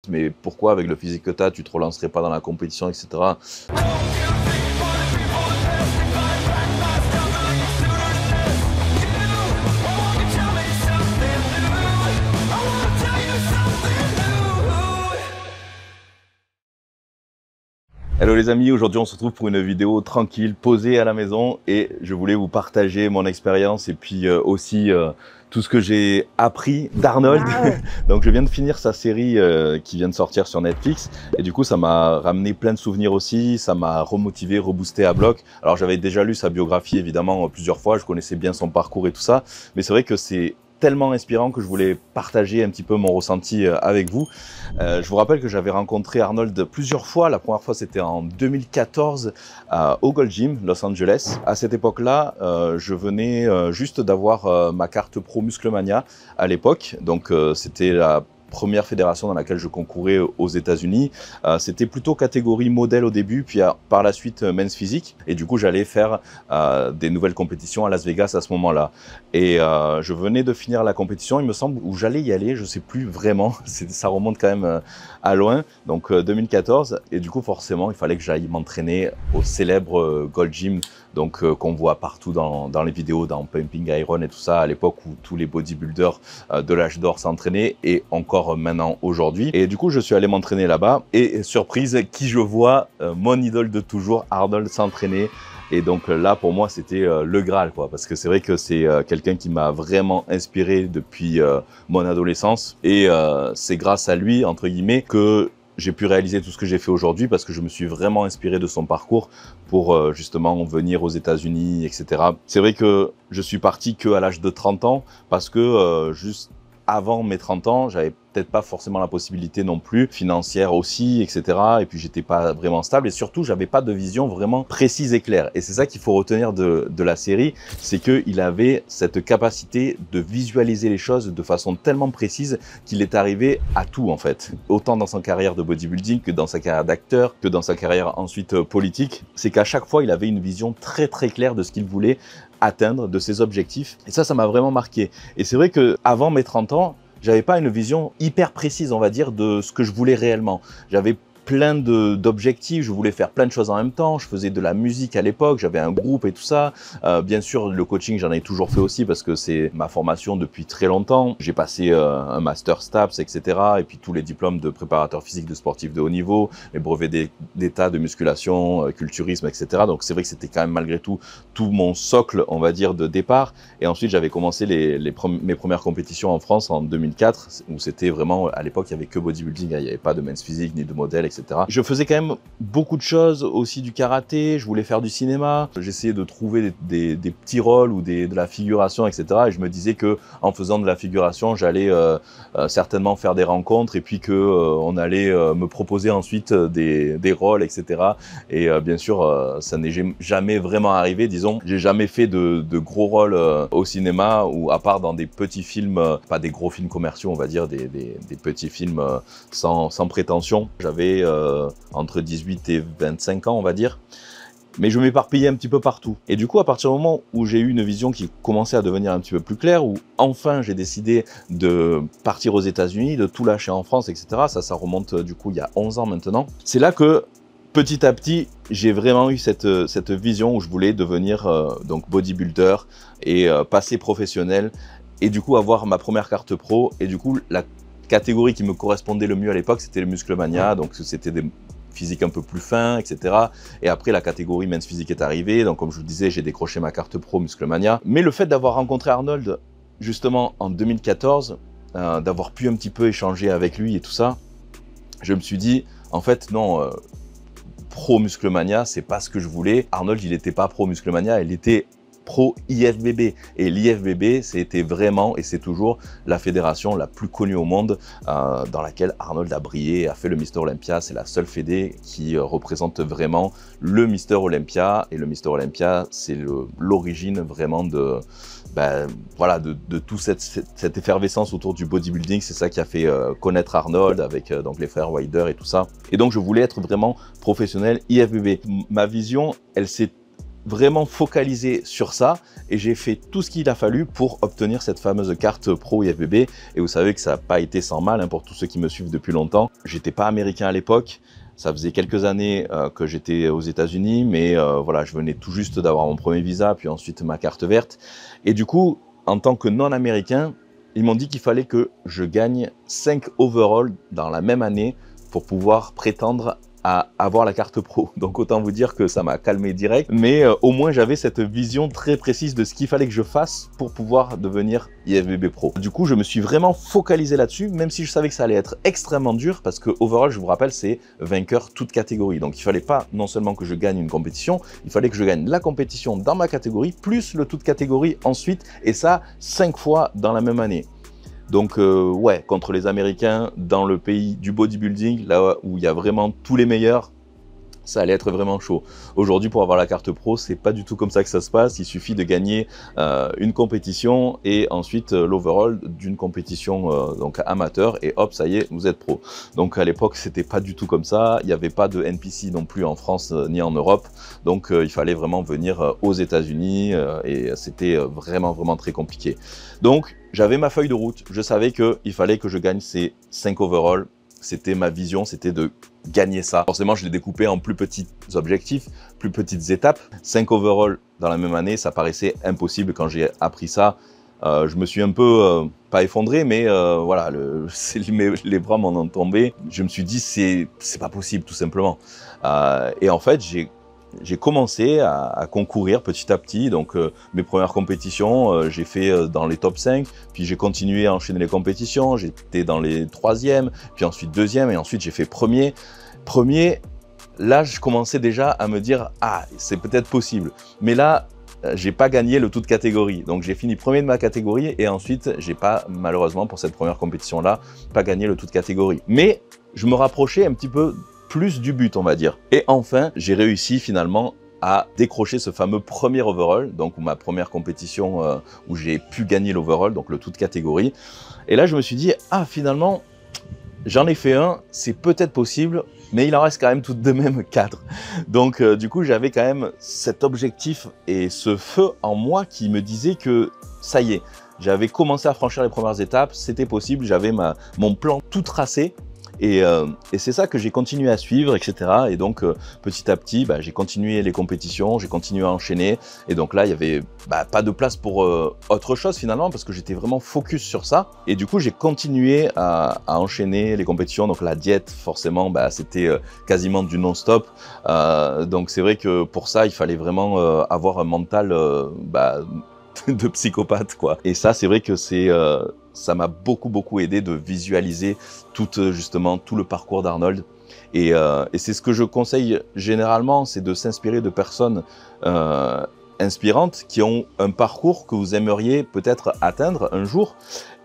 mais pourquoi avec le physique que tu as, tu te relancerais pas dans la compétition, etc. Hello les amis, aujourd'hui on se retrouve pour une vidéo tranquille, posée à la maison et je voulais vous partager mon expérience et puis aussi tout ce que j'ai appris d'Arnold. Donc je viens de finir sa série qui vient de sortir sur Netflix et du coup ça m'a ramené plein de souvenirs aussi, ça m'a remotivé, reboosté à bloc. Alors j'avais déjà lu sa biographie évidemment plusieurs fois, je connaissais bien son parcours et tout ça, mais c'est vrai que c'est tellement inspirant que je voulais partager un petit peu mon ressenti avec vous. Je vous rappelle que j'avais rencontré Arnold plusieurs fois. La première fois, c'était en 2014 au Gold Gym, Los Angeles. À cette époque-là, je venais juste d'avoir ma carte Pro Musclemania à l'époque. Donc, c'était la première fédération dans laquelle je concourais aux États-Unis. C'était plutôt catégorie modèle au début, puis par la suite men's physique. Et du coup, j'allais faire des nouvelles compétitions à Las Vegas à ce moment-là. Et je venais de finir la compétition, il me semble, où j'allais y aller, je sais plus vraiment. Ça remonte quand même à loin, donc 2014. Et du coup, forcément, il fallait que j'aille m'entraîner au célèbre Gold Gym, donc qu'on voit partout dans les vidéos, dans Pumping Iron et tout ça, à l'époque où tous les bodybuilders de l'âge d'or s'entraînaient, et encore maintenant aujourd'hui. Et du coup, je suis allé m'entraîner là-bas et surprise, qui je vois, mon idole de toujours, Arnold, s'entraîner. Et donc là, pour moi, c'était le Graal, quoi, parce que c'est vrai que c'est quelqu'un qui m'a vraiment inspiré depuis mon adolescence. Et c'est grâce à lui, entre guillemets, que j'ai pu réaliser tout ce que j'ai fait aujourd'hui, parce que je me suis vraiment inspiré de son parcours pour justement venir aux États-Unis, etc. C'est vrai que je suis parti qu'à l'âge de 30 ans, parce que juste avant mes 30 ans, j'avais peut-être pas forcément la possibilité non plus, financière aussi, etc. Et puis j'étais pas vraiment stable et surtout j'avais pas de vision vraiment précise et claire. Et c'est ça qu'il faut retenir de la série, c'est qu'il avait cette capacité de visualiser les choses de façon tellement précise qu'il est arrivé à tout en fait. Autant dans sa carrière de bodybuilding que dans sa carrière d'acteur, que dans sa carrière ensuite politique. C'est qu'à chaque fois il avait une vision très très claire de ce qu'il voulait atteindre, de ses objectifs. Et ça m'a vraiment marqué. Et c'est vrai que avant mes 30 ans, j'avais pas une vision hyper précise, on va dire, de ce que je voulais réellement. J'avais plein d'objectifs, je voulais faire plein de choses en même temps, je faisais de la musique à l'époque, j'avais un groupe et tout ça. Bien sûr, le coaching, j'en ai toujours fait aussi parce que c'est ma formation depuis très longtemps. J'ai passé un master STAPS, etc. Et puis tous les diplômes de préparateur physique de sportifs de haut niveau, les brevets d'état de musculation, culturisme, etc. Donc c'est vrai que c'était quand même malgré tout mon socle, on va dire, de départ. Et ensuite, j'avais commencé mes premières compétitions en France en 2004, où c'était vraiment, à l'époque, il n'y avait que bodybuilding, il n'y avait pas de men's physique, ni de modèle, etc. Je faisais quand même beaucoup de choses, aussi du karaté, je voulais faire du cinéma, j'essayais de trouver des petits rôles ou de la figuration, etc. Et je me disais que en faisant de la figuration, j'allais certainement faire des rencontres et puis que on allait me proposer ensuite des rôles, etc. Et bien sûr, ça n'est jamais vraiment arrivé, disons. J'ai jamais fait de gros rôles au cinéma, ou à part dans des petits films, pas des gros films commerciaux, on va dire, des petits films sans prétention. J'avais entre 18 et 25 ans, on va dire. Mais je m'éparpillais un petit peu partout. Et du coup, à partir du moment où j'ai eu une vision qui commençait à devenir un petit peu plus claire, où enfin j'ai décidé de partir aux États-Unis, de tout lâcher en France, etc. Ça remonte du coup il y a 11 ans maintenant. C'est là que petit à petit, j'ai vraiment eu cette vision où je voulais devenir donc bodybuilder et passer professionnel. Et du coup, avoir ma première carte pro. Et du coup, la catégorie qui me correspondait le mieux à l'époque, c'était le Musclemania, donc c'était des physiques un peu plus fins, etc. Et après, la catégorie men's physique est arrivée, donc comme je vous disais, j'ai décroché ma carte pro Musclemania. Mais le fait d'avoir rencontré Arnold, justement, en 2014, d'avoir pu un petit peu échanger avec lui et tout ça, je me suis dit, en fait, non, pro Musclemania, c'est pas ce que je voulais. Arnold, il n'était pas pro Musclemania, il était pro IFBB. Et l'IFBB, c'était vraiment, et c'est toujours, la fédération la plus connue au monde, dans laquelle Arnold a brillé, a fait le Mister Olympia. C'est la seule fédé qui représente vraiment le Mister Olympia. Et le Mister Olympia, c'est l'origine vraiment de toute cette effervescence autour du bodybuilding. C'est ça qui a fait connaître Arnold avec donc les frères Wilder et tout ça. Et donc, je voulais être vraiment professionnel IFBB. Ma vision, elle s'est vraiment focalisé sur ça et j'ai fait tout ce qu'il a fallu pour obtenir cette fameuse carte pro IFBB. Et vous savez que ça n'a pas été sans mal, hein, pour tous ceux qui me suivent depuis longtemps. J'étais pas américain à l'époque. Ça faisait quelques années que j'étais aux États-Unis, mais voilà, je venais tout juste d'avoir mon premier visa, puis ensuite ma carte verte. Et du coup, en tant que non-américain, ils m'ont dit qu'il fallait que je gagne 5 overall dans la même année pour pouvoir prétendre à avoir la carte pro. Donc autant vous dire que ça m'a calmé direct, mais au moins j'avais cette vision très précise de ce qu'il fallait que je fasse pour pouvoir devenir IFBB Pro. Du coup, je me suis vraiment focalisé là-dessus, même si je savais que ça allait être extrêmement dur, parce que overall, je vous rappelle, c'est vainqueur toute catégorie. Donc il fallait pas non seulement que je gagne une compétition, il fallait que je gagne la compétition dans ma catégorie, plus le toute catégorie ensuite, et ça 5 fois dans la même année. Donc ouais, contre les Américains, dans le pays du bodybuilding, là où il y a vraiment tous les meilleurs, ça allait être vraiment chaud. Aujourd'hui, pour avoir la carte pro, c'est pas du tout comme ça que ça se passe. Il suffit de gagner une compétition et ensuite l'overall d'une compétition donc amateur et hop, ça y est, vous êtes pro. Donc à l'époque, c'était pas du tout comme ça. Il n'y avait pas de NPC non plus en France ni en Europe. Donc il fallait vraiment venir aux États-Unis et c'était vraiment très compliqué. Donc j'avais ma feuille de route. Je savais qu'il fallait que je gagne ces 5 overall. C'était ma vision, c'était de gagner ça. Forcément, je l'ai découpé en plus petits objectifs, plus petites étapes. 5 overall dans la même année, ça paraissait impossible quand j'ai appris ça. Je me suis un peu, pas effondré, mais voilà, les bras m'en ont tombé. Je me suis dit, c'est pas possible, tout simplement. Et en fait, j'ai commencé à concourir petit à petit. Donc mes premières compétitions, j'ai fait dans les top 5, puis j'ai continué à enchaîner les compétitions, j'étais dans les 3e, puis ensuite 2e, et ensuite j'ai fait premier. Là je commençais déjà à me dire, ah, c'est peut-être possible. Mais là, j'ai pas gagné le toute catégorie. Donc j'ai fini premier de ma catégorie, et ensuite j'ai pas, malheureusement pour cette première compétition-là, pas gagné le toute catégorie. Mais je me rapprochais un petit peu plus du but, on va dire. Et enfin, j'ai réussi finalement à décrocher ce fameux premier overall, donc ma première compétition où j'ai pu gagner l'overall, donc le toute catégorie. Et là, je me suis dit, ah, finalement, j'en ai fait un, c'est peut-être possible, mais il en reste quand même tout de même 4. Donc, du coup, j'avais quand même cet objectif et ce feu en moi qui me disait que ça y est, j'avais commencé à franchir les premières étapes, c'était possible, j'avais mon plan tout tracé. Et c'est ça que j'ai continué à suivre, etc. Et donc, petit à petit, j'ai continué les compétitions, j'ai continué à enchaîner. Et donc là, il n'y avait pas de place pour autre chose finalement, parce que j'étais vraiment focus sur ça. Et du coup, j'ai continué à enchaîner les compétitions. Donc la diète, forcément, c'était quasiment du non-stop. Donc c'est vrai que pour ça, il fallait vraiment avoir un mental de psychopathe, quoi. Et ça, c'est vrai que ça m'a beaucoup aidé de visualiser justement tout le parcours d'Arnold. Et c'est ce que je conseille généralement, c'est de s'inspirer de personnes inspirantes qui ont un parcours que vous aimeriez peut-être atteindre un jour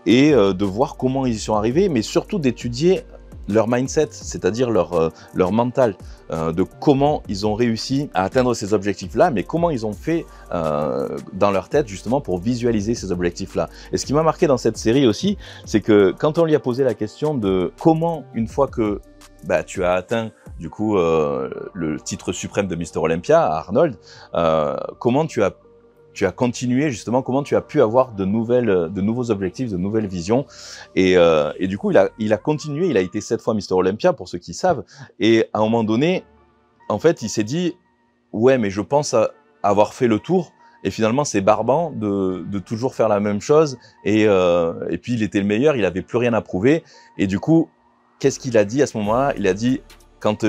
et de voir comment ils y sont arrivés, mais surtout d'étudier leur mindset, c'est-à-dire leur mental, de comment ils ont réussi à atteindre ces objectifs-là, mais comment ils ont fait dans leur tête justement pour visualiser ces objectifs-là. Et ce qui m'a marqué dans cette série aussi, c'est que quand on lui a posé la question de comment, une fois que tu as atteint du coup le titre suprême de Mr Olympia, Arnold, comment tu as continué justement, comment tu as pu avoir de nouveaux objectifs, de nouvelles visions. Et du coup, il a continué, il a été 7 fois Mr Olympia, pour ceux qui savent. Et à un moment donné, en fait, il s'est dit, ouais, mais je pense avoir fait le tour. Et finalement, c'est barbant de toujours faire la même chose. Et puis, il était le meilleur, il n'avait plus rien à prouver. Et du coup, qu'est-ce qu'il a dit à ce moment-là? Il a dit, quand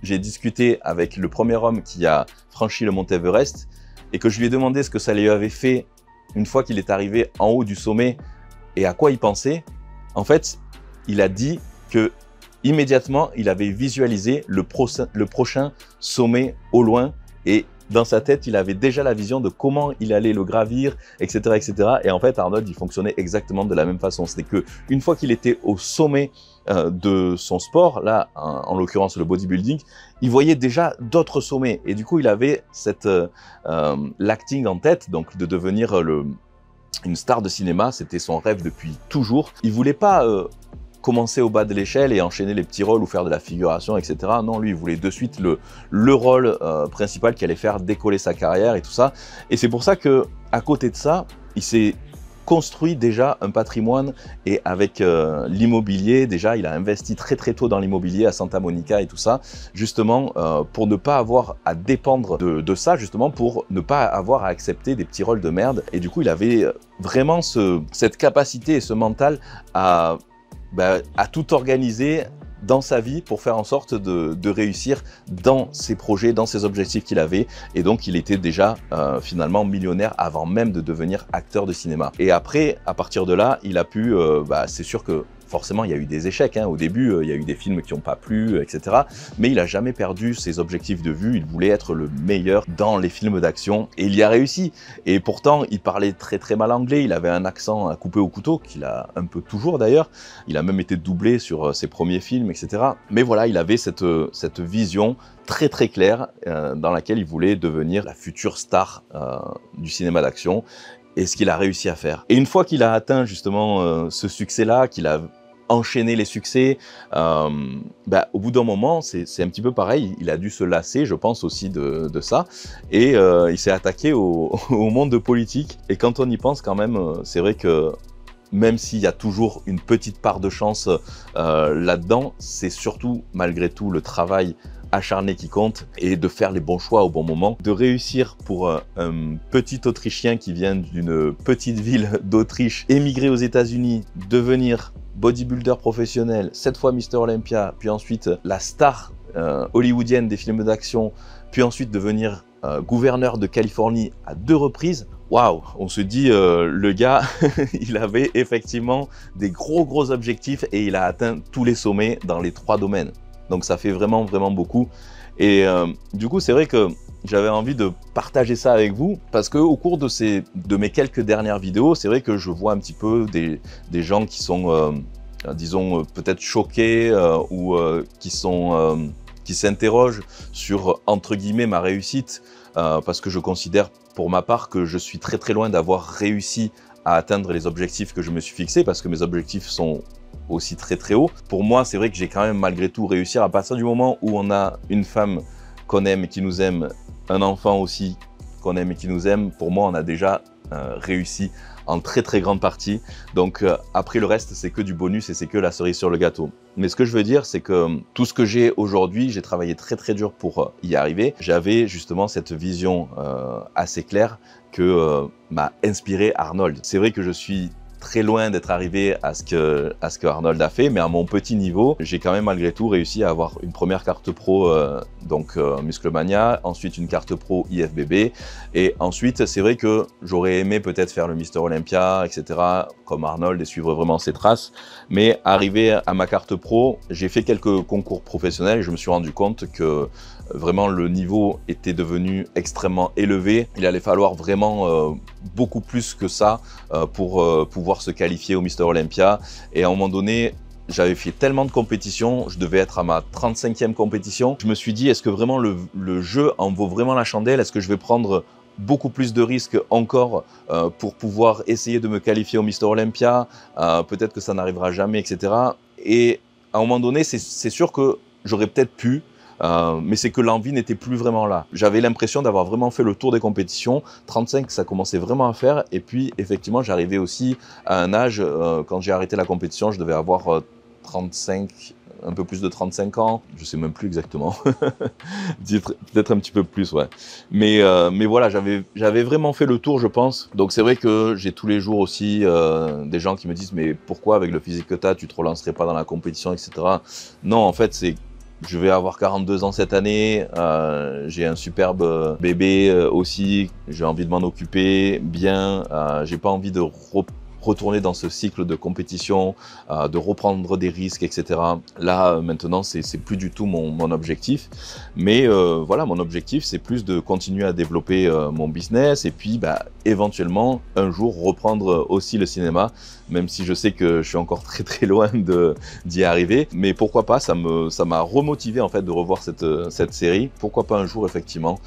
j'ai discuté avec le premier homme qui a franchi le mont Everest, et que je lui ai demandé ce que ça lui avait fait une fois qu'il est arrivé en haut du sommet et à quoi il pensait, en fait, il a dit que immédiatement, il avait visualisé le prochain sommet au loin, et dans sa tête, il avait déjà la vision de comment il allait le gravir, etc., etc. Et en fait, Arnold, il fonctionnait exactement de la même façon. C'est que une fois qu'il était au sommet de son sport, là, en l'occurrence le bodybuilding, il voyait déjà d'autres sommets. Et du coup, il avait cette l'acting en tête, donc de devenir une star de cinéma. C'était son rêve depuis toujours. Il voulait pas commencer au bas de l'échelle et enchaîner les petits rôles ou faire de la figuration, etc. Non, lui, il voulait de suite le rôle principal qui allait faire décoller sa carrière et tout ça. Et c'est pour ça que, à côté de ça, il s'est construit déjà un patrimoine et avec l'immobilier, déjà il a investi très très tôt dans l'immobilier à Santa Monica et tout ça, justement pour ne pas avoir à dépendre de ça, justement pour ne pas avoir à accepter des petits rôles de merde. Et du coup il avait vraiment cette capacité et ce mental à tout organiser dans sa vie pour faire en sorte de réussir dans ses projets, dans ses objectifs qu'il avait. Et donc, il était déjà finalement millionnaire avant même de devenir acteur de cinéma. Et après, à partir de là, il a pu, c'est sûr que forcément, il y a eu des échecs. Hein. Au début, il y a eu des films qui n'ont pas plu, etc. Mais il n'a jamais perdu ses objectifs de vue. Il voulait être le meilleur dans les films d'action. Et il y a réussi. Et pourtant, il parlait très très mal anglais. Il avait un accent à couper au couteau, qu'il a un peu toujours d'ailleurs. Il a même été doublé sur ses premiers films, etc. Mais voilà, il avait cette vision très très claire dans laquelle il voulait devenir la future star du cinéma d'action. Et ce qu'il a réussi à faire. Et une fois qu'il a atteint justement ce succès-là, qu'il a enchaîné les succès, au bout d'un moment, c'est un petit peu pareil, il a dû se lasser, je pense aussi de ça, et il s'est attaqué au monde politique. Et quand on y pense quand même, c'est vrai que même s'il y a toujours une petite part de chance là-dedans, c'est surtout malgré tout le travail acharné qui compte et de faire les bons choix au bon moment, de réussir pour un petit Autrichien qui vient d'une petite ville d'Autriche, émigrer aux États-Unis, devenir bodybuilder professionnel, 7 fois Mister Olympia, puis ensuite la star hollywoodienne des films d'action, puis ensuite devenir gouverneur de Californie à 2 reprises. Waouh, on se dit, le gars, il avait effectivement des gros objectifs et il a atteint tous les sommets dans les 3 domaines. Donc ça fait vraiment beaucoup. Et du coup, c'est vrai que j'avais envie de partager ça avec vous parce que au cours de mes quelques dernières vidéos, c'est vrai que je vois un petit peu des gens qui sont, disons, peut-être choqués ou qui s'interrogent sur, entre guillemets, ma réussite parce que je considère pour ma part que je suis très loin d'avoir réussi à atteindre les objectifs que je me suis fixés parce que mes objectifs sont aussi très haut. Pour moi, c'est vrai que j'ai quand même malgré tout réussi à partir du moment où on a une femme qu'on aime et qui nous aime, un enfant aussi qu'on aime et qui nous aime, pour moi, on a déjà réussi en très grande partie. Donc après le reste, c'est que du bonus et c'est que la cerise sur le gâteau. Mais ce que je veux dire, c'est que tout ce que j'ai aujourd'hui, j'ai travaillé très dur pour y arriver. J'avais justement cette vision assez claire que m'a inspiré Arnold. C'est vrai que je suis très loin d'être arrivé à ce que Arnold a fait, mais à mon petit niveau, j'ai quand même malgré tout réussi à avoir une première carte pro, Musclemania, ensuite une carte pro IFBB, et ensuite c'est vrai que j'aurais aimé peut-être faire le Mister Olympia, etc., comme Arnold et suivre vraiment ses traces, mais arrivé à ma carte pro, j'ai fait quelques concours professionnels et je me suis rendu compte que vraiment le niveau était devenu extrêmement élevé. Il allait falloir vraiment beaucoup plus que ça pour pouvoir se qualifier au Mister Olympia. Et à un moment donné, j'avais fait tellement de compétitions, je devais être à ma 35e compétition. Je me suis dit, est-ce que vraiment le jeu en vaut vraiment la chandelle? Est-ce que je vais prendre beaucoup plus de risques encore pour pouvoir essayer de me qualifier au Mister Olympia? Peut-être que ça n'arrivera jamais, etc. Et à un moment donné, c'est sûr que j'aurais peut-être pu, mais c'est que l'envie n'était plus vraiment là. J'avais l'impression d'avoir vraiment fait le tour des compétitions. 35, ça commençait vraiment à faire. Et puis, effectivement, j'arrivais aussi à un âge, quand j'ai arrêté la compétition, je devais avoir 35, un peu plus de 35 ans. Je sais même plus exactement. Peut-être un petit peu plus, ouais. Mais voilà, j'avais vraiment fait le tour, je pense. Donc, c'est vrai que j'ai tous les jours aussi des gens qui me disent « Mais pourquoi, avec le physique que tu as, tu te relancerais pas dans la compétition, etc. » Non, en fait, je vais avoir 42 ans cette année, j'ai un superbe bébé aussi, j'ai envie de m'en occuper bien, j'ai pas envie de retourner dans ce cycle de compétition, de reprendre des risques, etc. Là, maintenant, c'est plus du tout mon objectif. Mais voilà, mon objectif, c'est plus de continuer à développer mon business et puis éventuellement, un jour, reprendre aussi le cinéma, même si je sais que je suis encore très loin d'y arriver. Mais pourquoi pas, ça m'a remotivé en fait de revoir cette série. Pourquoi pas un jour, effectivement,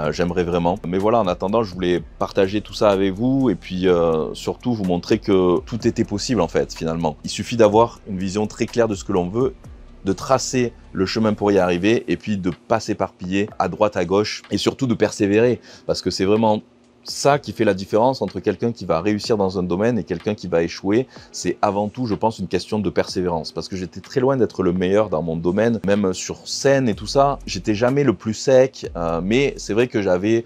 j'aimerais vraiment. Mais voilà, en attendant, je voulais partager tout ça avec vous et puis surtout vous montrer que que tout était possible en fait finalement. Il suffit d'avoir une vision très claire de ce que l'on veut, de tracer le chemin pour y arriver et puis de pas s'éparpiller à droite, à gauche et surtout de persévérer parce que c'est vraiment ça qui fait la différence entre quelqu'un qui va réussir dans un domaine et quelqu'un qui va échouer. C'est avant tout, je pense, une question de persévérance parce que j'étais très loin d'être le meilleur dans mon domaine, même sur scène et tout ça. J'étais jamais le plus sec, mais c'est vrai que j'avais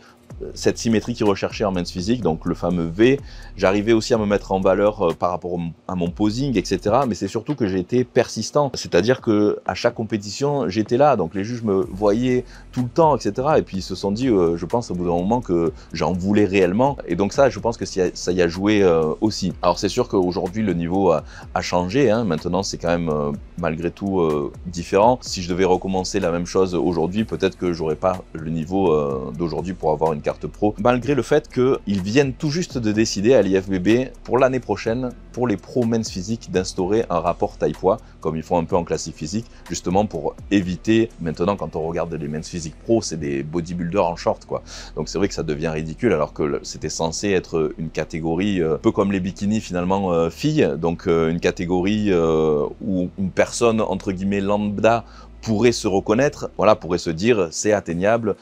cette symétrie qui recherchait en men's physique, donc le fameux V. J'arrivais aussi à me mettre en valeur par rapport à mon posing, etc. Mais c'est surtout que j'ai été persistant. C'est-à-dire que à chaque compétition, j'étais là. Donc les juges me voyaient tout le temps, etc. Et puis ils se sont dit, je pense au bout d'un moment que j'en voulais réellement. Et donc ça, je pense que ça y a joué aussi. Alors c'est sûr qu'aujourd'hui, le niveau a changé. Hein. Maintenant, c'est quand même malgré tout différent. Si je devais recommencer la même chose aujourd'hui, peut-être que j'aurais pas le niveau d'aujourd'hui pour avoir une carte pro, malgré le fait qu'ils viennent tout juste de décider à l'IFBB pour l'année prochaine, pour les pros men's physique, d'instaurer un rapport taille-poids, comme ils font un peu en classique physique, justement pour éviter, maintenant quand on regarde les men's physique pro, c'est des bodybuilders en short, quoi. Donc c'est vrai que ça devient ridicule, alors que c'était censé être une catégorie, un peu comme les bikinis finalement filles, donc une catégorie où une personne, entre guillemets, lambda, pourrait se reconnaître, voilà, pourrait se dire c'est atteignable,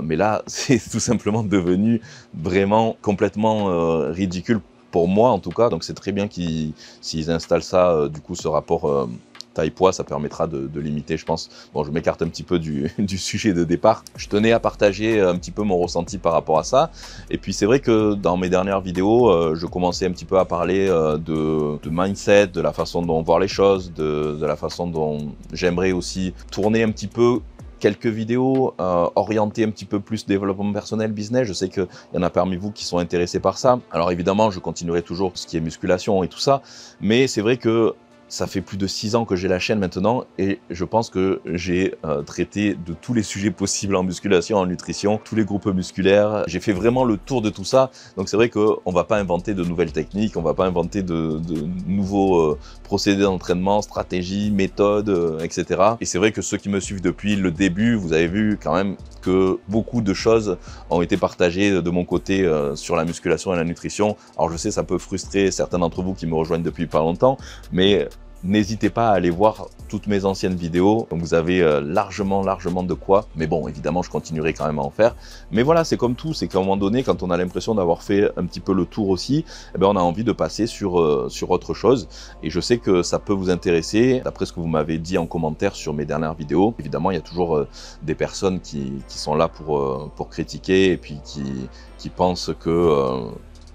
mais là c'est tout simplement devenu vraiment complètement ridicule pour moi en tout cas. Donc c'est très bien s'ils installent ça, du coup ce rapport taille-poids, ça permettra de limiter, je pense. Bon, je m'écarte un petit peu du sujet de départ. Je tenais à partager un petit peu mon ressenti par rapport à ça. Et puis c'est vrai que dans mes dernières vidéos, je commençais un petit peu à parler de mindset, de la façon dont voir les choses, de la façon dont j'aimerais aussi tourner un petit peu quelques vidéos orientées un petit peu plus développement personnel, business. Je sais qu'il y en a parmi vous qui sont intéressés par ça. Alors évidemment, je continuerai toujours tout ce qui est musculation et tout ça, mais c'est vrai que ça fait plus de 6 ans que j'ai la chaîne maintenant et je pense que j'ai traité de tous les sujets possibles en musculation, en nutrition, tous les groupes musculaires. J'ai fait vraiment le tour de tout ça. Donc c'est vrai qu'on ne va pas inventer de nouvelles techniques, on ne va pas inventer de nouveaux procédés d'entraînement, stratégies, méthodes, etc. Et c'est vrai que ceux qui me suivent depuis le début, vous avez vu quand même que beaucoup de choses ont été partagées de mon côté sur la musculation et la nutrition. Alors je sais, ça peut frustrer certains d'entre vous qui me rejoignent depuis pas longtemps, mais n'hésitez pas à aller voir toutes mes anciennes vidéos, donc vous avez largement de quoi. Mais bon, évidemment, je continuerai quand même à en faire. Mais voilà, c'est comme tout, c'est qu'à un moment donné, quand on a l'impression d'avoir fait un petit peu le tour aussi, eh bien, on a envie de passer sur autre chose. Et je sais que ça peut vous intéresser, d'après ce que vous m'avez dit en commentaire sur mes dernières vidéos. Évidemment, il y a toujours des personnes qui sont là pour critiquer et puis qui pensent que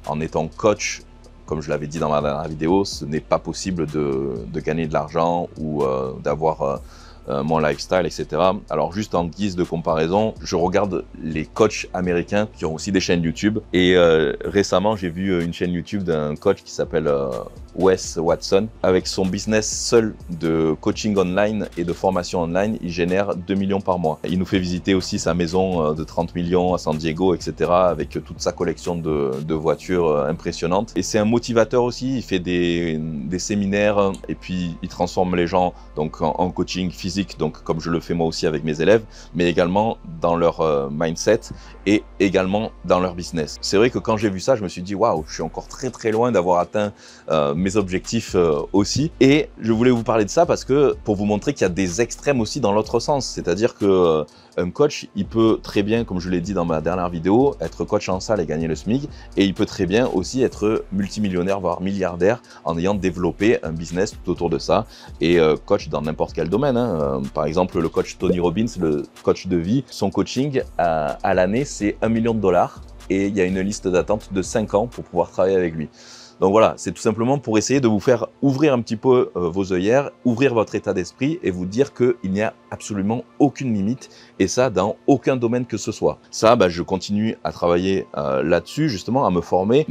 en étant coach, comme je l'avais dit dans ma dernière vidéo, ce n'est pas possible de gagner de l'argent ou d'avoir mon lifestyle, etc. Alors juste en guise de comparaison, je regarde les coachs américains qui ont aussi des chaînes YouTube. Et récemment, j'ai vu une chaîne YouTube d'un coach qui s'appelle Wes Watson. Avec son business seul de coaching online et de formation online, il génère 2 millions par mois. Il nous fait visiter aussi sa maison de 30 millions à San Diego, etc. avec toute sa collection de voitures impressionnantes. Et c'est un motivateur aussi, il fait des séminaires et puis il transforme les gens donc en coaching physique, donc comme je le fais moi aussi avec mes élèves, mais également dans leur mindset et également dans leur business. C'est vrai que quand j'ai vu ça, je me suis dit waouh, je suis encore très loin d'avoir atteint mes objectifs aussi. Et je voulais vous parler de ça parce que pour vous montrer qu'il y a des extrêmes aussi dans l'autre sens. C'est-à-dire que un coach, il peut très bien, comme je l'ai dit dans ma dernière vidéo, être coach en salle et gagner le SMIC. Et il peut très bien aussi être multimillionnaire, voire milliardaire, en ayant développé un business tout autour de ça. Et coach dans n'importe quel domaine. Hein. Par exemple, le coach Tony Robbins, le coach de vie, son coaching à l'année, c'est 1 million de dollars. Et il y a une liste d'attente de 5 ans pour pouvoir travailler avec lui. Donc voilà, c'est tout simplement pour essayer de vous faire ouvrir un petit peu vos œillères, ouvrir votre état d'esprit et vous dire qu'il n'y a absolument aucune limite, et ça dans aucun domaine que ce soit. Ça, je continue à travailler là-dessus, justement, à me former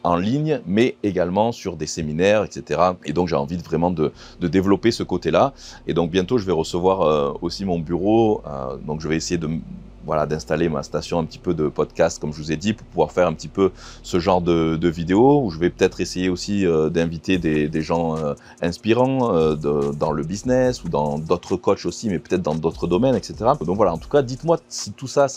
en ligne, mais également sur des séminaires, etc. Et donc j'ai envie vraiment de développer ce côté-là. Et donc bientôt, je vais recevoir aussi mon bureau, donc je vais essayer d'installer ma station un petit peu de podcast, comme je vous ai dit, pour pouvoir faire un petit peu ce genre de vidéos, où je vais peut-être essayer aussi d'inviter des gens inspirants dans le business, ou dans d'autres coachs aussi, mais peut-être dans d'autres domaines, etc. Donc voilà, en tout cas, dites-moi si tout ça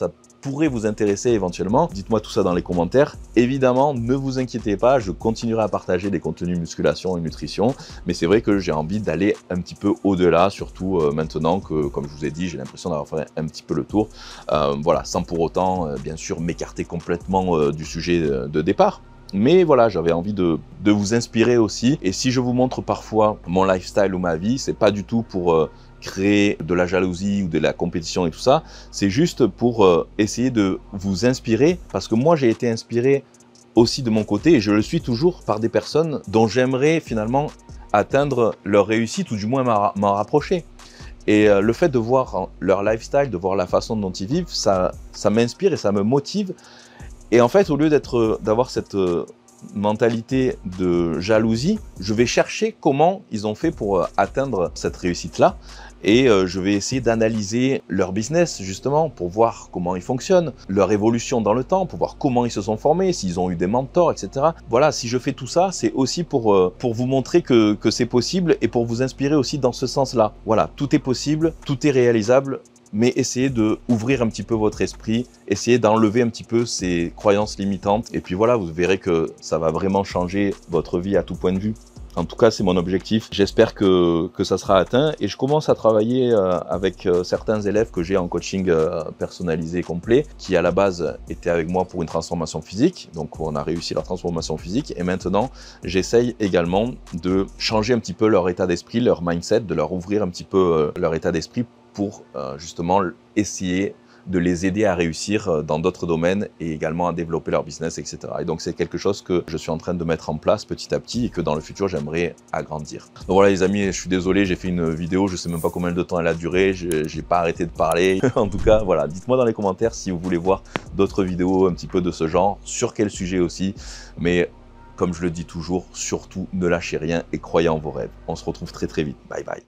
pourrait vous intéresser éventuellement. Dites-moi tout ça dans les commentaires. Évidemment, ne vous inquiétez pas, je continuerai à partager des contenus musculation et nutrition, mais c'est vrai que j'ai envie d'aller un petit peu au-delà, surtout maintenant que, comme je vous ai dit, j'ai l'impression d'avoir fait un petit peu le tour. Voilà, sans pour autant, bien sûr, m'écarter complètement du sujet de départ. Mais voilà, j'avais envie de vous inspirer aussi. Et si je vous montre parfois mon lifestyle ou ma vie, c'est pas du tout pour créer de la jalousie ou de la compétition et tout ça. C'est juste pour essayer de vous inspirer, parce que moi j'ai été inspiré aussi de mon côté, et je le suis toujours, par des personnes dont j'aimerais finalement atteindre leur réussite, ou du moins m'en rapprocher. Et le fait de voir leur lifestyle, de voir la façon dont ils vivent, ça m'inspire et ça me motive. Et en fait, au lieu d'avoir cette mentalité de jalousie, je vais chercher comment ils ont fait pour atteindre cette réussite-là. Et je vais essayer d'analyser leur business, justement, pour voir comment ils fonctionnent, leur évolution dans le temps, pour voir comment ils se sont formés, s'ils ont eu des mentors, etc. Voilà, si je fais tout ça, c'est aussi pour vous montrer que c'est possible et pour vous inspirer aussi dans ce sens-là. Voilà, tout est possible, tout est réalisable, mais essayez d'ouvrir un petit peu votre esprit, essayez d'enlever un petit peu ces croyances limitantes. Et puis voilà, vous verrez que ça va vraiment changer votre vie à tout point de vue. En tout cas, c'est mon objectif. J'espère que ça sera atteint. Et je commence à travailler avec certains élèves que j'ai en coaching personnalisé complet, qui à la base étaient avec moi pour une transformation physique. Donc, on a réussi leur transformation physique. Et maintenant, j'essaye également de changer un petit peu leur état d'esprit, leur mindset, de leur ouvrir un petit peu leur état d'esprit pour justement essayer de les aider à réussir dans d'autres domaines et également à développer leur business, etc. Et donc, c'est quelque chose que je suis en train de mettre en place petit à petit et que dans le futur, j'aimerais agrandir. Donc voilà les amis, je suis désolé, j'ai fait une vidéo, je sais même pas combien de temps elle a duré, j'ai pas arrêté de parler. En tout cas, voilà, dites-moi dans les commentaires si vous voulez voir d'autres vidéos un petit peu de ce genre, sur quel sujet aussi. Mais comme je le dis toujours, surtout ne lâchez rien et croyez en vos rêves. On se retrouve très très vite. Bye bye.